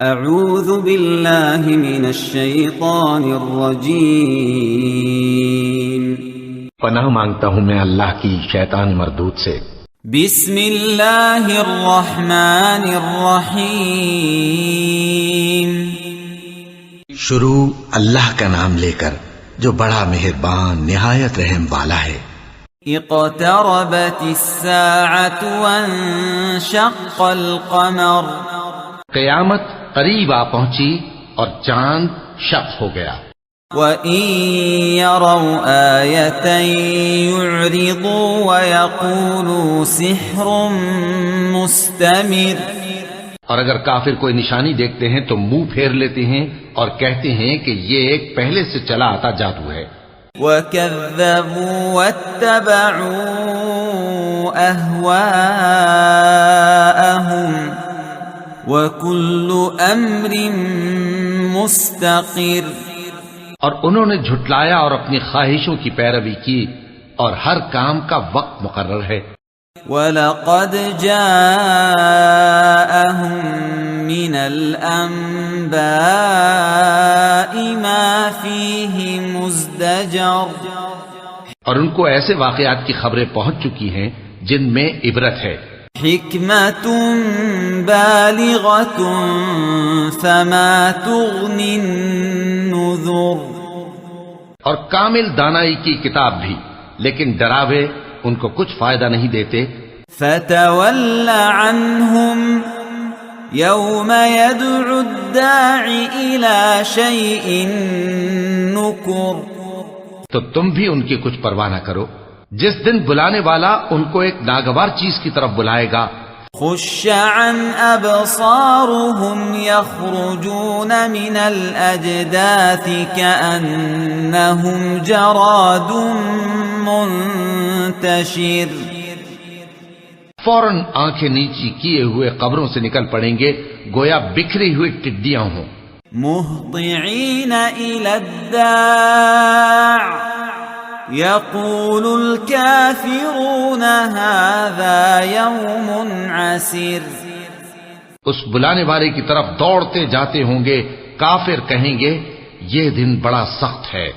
اعوذ باللہ من الشیطان الرجیم، پناہ مانگتا ہوں میں اللہ کی شیطان مردود سے۔ بسم اللہ الرحمن الرحیم، شروع اللہ کا نام لے کر جو بڑا مہربان نہایت رحم والا ہے۔ اقتربت الساعة وانشق القمر، قیامت قریب آ پہنچی اور چاند شق ہو گیا۔ وَإِن يَرَوْا آيَةً يُعْرِضُوا وَيَقُولُوا سِحْرٌ مُسْتَمِرٌ، اور اگر کافر کوئی نشانی دیکھتے ہیں تو منہ پھیر لیتے ہیں اور کہتے ہیں کہ یہ ایک پہلے سے چلا آتا جادو ہے۔ وَكَذَّبُوا وَاتَّبَعُوا أَهْوَاءَهُمْ وَكُلُّ أَمْرٍ مُسْتَقِرٌ، اور انہوں نے جھٹلایا اور اپنی خواہشوں کی پیروی کی، اور ہر کام کا وقت مقرر ہے۔ وَلَقَدْ جَاءَهُم مِّنَ الْأَنبَاءِ مَا فِيهِ مُزْدَجَرٌ، اور ان کو ایسے واقعات کی خبریں پہنچ چکی ہیں جن میں عبرت ہے۔ حِکْمَةٌ بَالِغَةٌ فَمَا تُغْنِ النُّذُرُ، اور کامل دانائی کی کتاب بھی، لیکن ڈراوے ان کو کچھ فائدہ نہیں دیتے۔ فَتَوَلَّ عَنْهُمْ يَوْمَ يَدْعُ الدَّاعِ إِلَى شَيْءٍ نُكُرٍ، تو تم بھی ان کی کچھ پرواہ نہ کرو، جس دن بلانے والا ان کو ایک ناگوار چیز کی طرف بلائے گا۔ خُشَّ عَنْ أَبْصَارُهُمْ يَخْرُجُونَ مِنَ الْأَجْدَاثِ كَأَنَّهُمْ جَرَادٌ مُنْتَشِرٌ، فوراً آنکھیں نیچی کیے ہوئے قبروں سے نکل پڑیں گے گویا بکھری ہوئی ٹڈیاں ہوں۔ مُهْطِعِينَ إِلَى الدَّاعِ يَقُولُ الْكَافِرُونَ هَذَا يَوْمٌ عَسِرٌ، اس بلانے والے کی طرف دوڑتے جاتے ہوں گے، کافر کہیں گے یہ دن بڑا سخت ہے۔